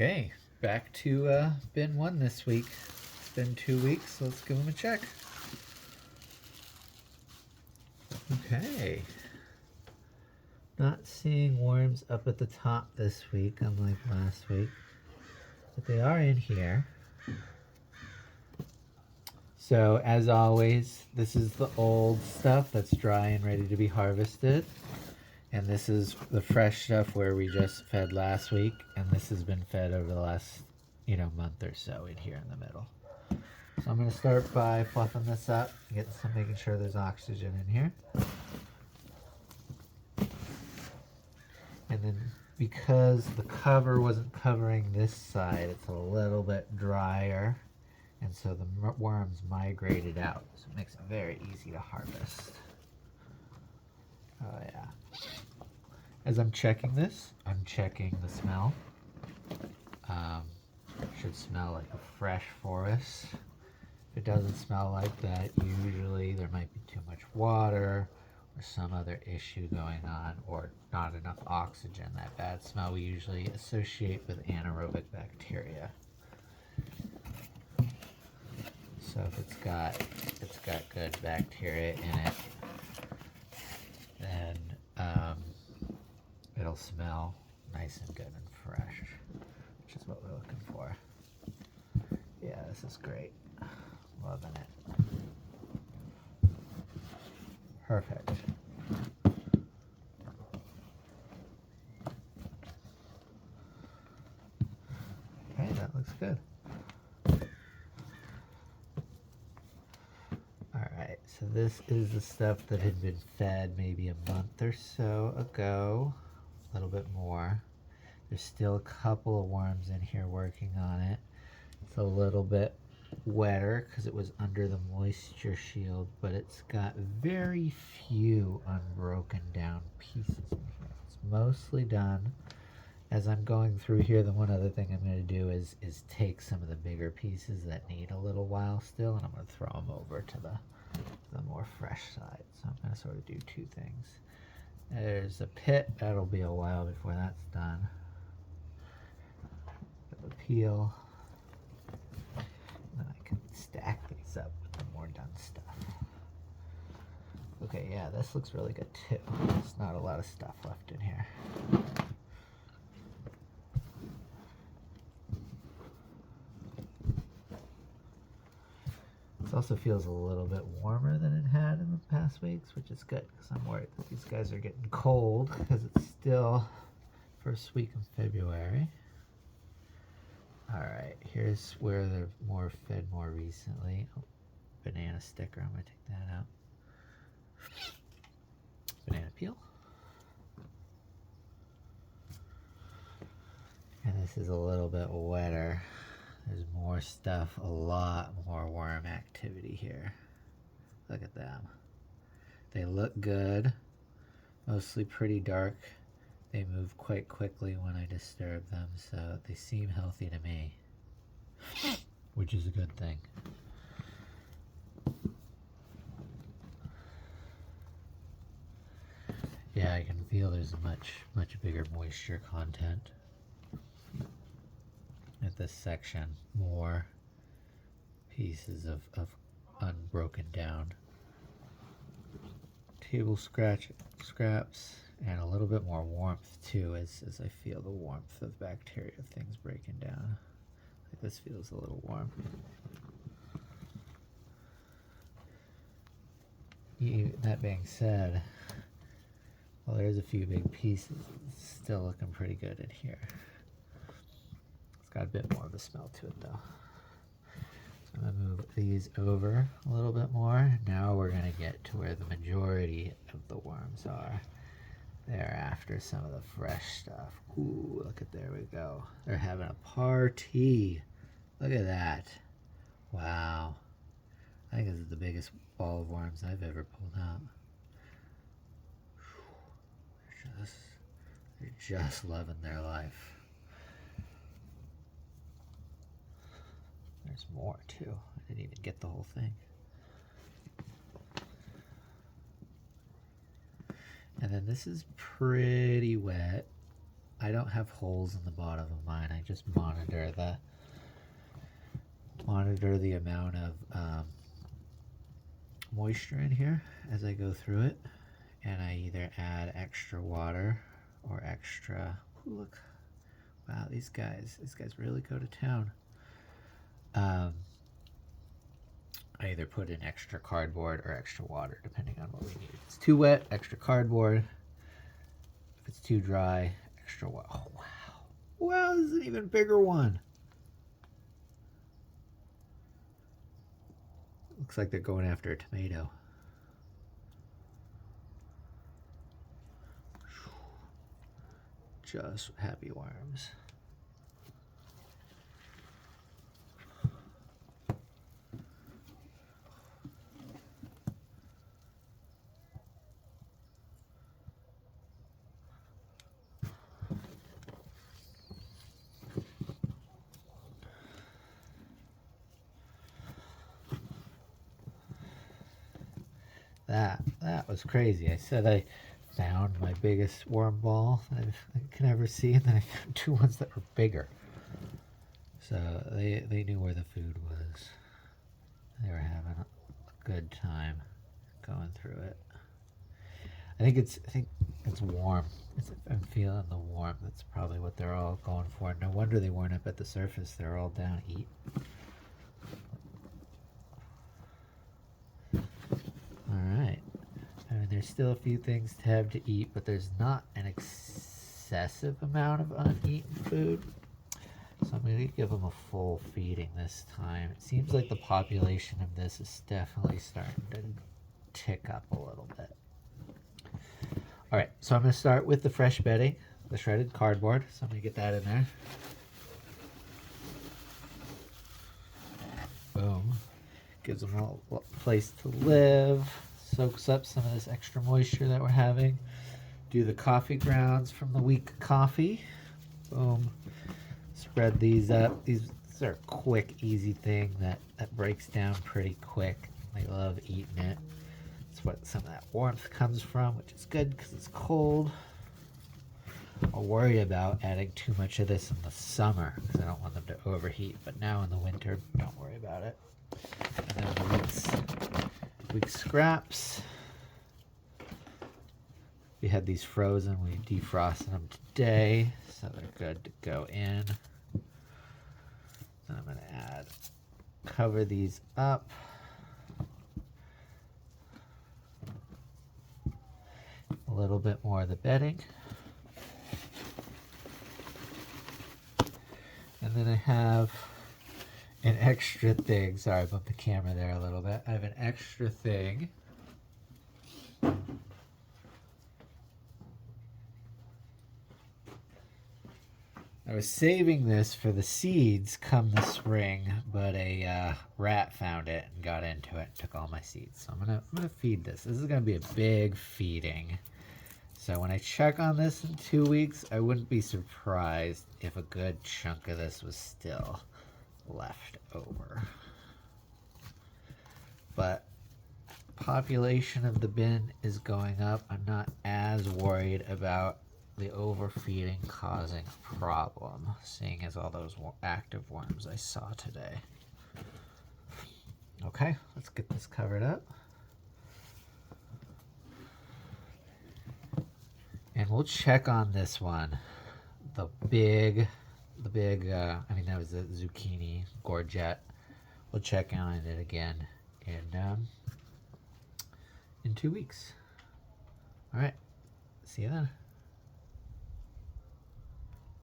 Okay, back to bin one this week. It's been 2 weeks, so let's give them a check. Okay. Not seeing worms up at the top this week, unlike last week, but they are in here. So, as always, this is the old stuff that's dry and ready to be harvested. And this is the fresh stuff where we just fed last week, and this has been fed over the last, month or so in here in the middle. So I'm going to start by fluffing this up, making sure there's oxygen in here. And then because the cover wasn't covering this side, it's a little bit drier, and so the worms migrated out. So it makes it very easy to harvest. Oh yeah. As I'm checking this, I'm checking the smell. Should smell like a fresh forest. If it doesn't smell like that, usually there might be too much water or some other issue going on, or not enough oxygen. That bad smell we usually associate with anaerobic bacteria. So if it's got good bacteria in it, then it'll smell nice and good and fresh, which is what we're looking for. Yeah, this is great. Loving it. Perfect. Okay, that looks good. Alright, so this is the stuff that had been fed maybe a month or so ago. A little bit more. There's still a couple of worms in here working on it. It's a little bit wetter because it was under the moisture shield, but it's got very few unbroken down pieces in here. It's mostly done. As I'm going through here, the one other thing I'm going to do is take some of the bigger pieces that need a little while still, and I'm going to throw them over to the more fresh side. So I'm going to sort of do two things. There's a pit. That'll be a while before that's done. The peel. Then I can stack these up with the more done stuff. Okay, yeah, this looks really good too. There's not a lot of stuff left in here. This also feels a little bit warmer than it had in the past weeks, which is good because I'm worried that these guys are getting cold because it's still first week of February. Alright, here's where they're fed more recently. Oh, banana sticker, I'm going to take that out. Banana peel. And this is a little bit wetter. There's more stuff, a lot more worm activity here. Look at them. They look good, mostly pretty dark. They move quite quickly when I disturb them, so they seem healthy to me, which is a good thing. Yeah, I can feel there's a much bigger moisture content at this section. More pieces of unbroken down table scraps, and a little bit more warmth too, as I feel the warmth of bacteria, things breaking down. Like this feels a little warm. That being said, well, there's a few big pieces. It's still looking pretty good in here. It's got a bit more of a smell to it though. So I'm going to move these over a little bit more. Now we're going to get to where the majority of the worms are. They're after some of the fresh stuff. Ooh, look at, there we go. They're having a party. Look at that. Wow. I think this is the biggest ball of worms I've ever pulled out. They're just loving their life. There's more too. I didn't even get the whole thing. And then this is pretty wet. I don't have holes in the bottom of mine. I just monitor the amount of moisture in here as I go through it, and I either add extra water or extra. Ooh, look, wow, these guys really go to town. I either put in extra cardboard or extra water, depending on what we need. If it's too wet, extra cardboard. If it's too dry, extra water. Oh, wow. Wow, this is an even bigger one. Looks like they're going after a tomato. Just happy worms. That was crazy. I said I found my biggest worm ball I can ever see, and then I found two ones that were bigger. So they knew where the food was. They were having a good time going through it. I think it's warm. I'm feeling the warmth. That's probably what they're all going for. No wonder they weren't up at the surface. They're all down eating. Alright. I mean, there's still a few things to have to eat, but there's not an excessive amount of uneaten food. So I'm going to give them a full feeding this time. It seems like the population of this is definitely starting to tick up a little bit. Alright, so I'm going to start with the fresh bedding, the shredded cardboard. So I'm going to get that in there. Boom. Gives them a place to live. Soaks up some of this extra moisture that we're having. Do the coffee grounds from the weak coffee. Boom. Spread these up. These are a quick, easy thing that breaks down pretty quick. I love eating it. That's what some of that warmth comes from, which is good because it's cold. I'll worry about adding too much of this in the summer because I don't want them to overheat. But now in the winter, don't worry about it. And then the week's scraps. We had these frozen. We defrosted them today, so they're good to go in. Then I'm going to cover these up. A little bit more of the bedding. And then I have an extra thing. Sorry, I bumped the camera there a little bit. I have an extra thing. I was saving this for the seeds come the spring, but a rat found it and got into it and took all my seeds. So I'm gonna feed this. This is gonna be a big feeding. So when I check on this in 2 weeks, I wouldn't be surprised if a good chunk of this was still left over. But population of the bin is going up. I'm not as worried about the overfeeding causing a problem, seeing as all those active worms I saw today. Okay, let's get this covered up. And we'll check on this one. The big, I mean, that was a zucchini courgette. We'll check on it again in 2 weeks. All right, see you then.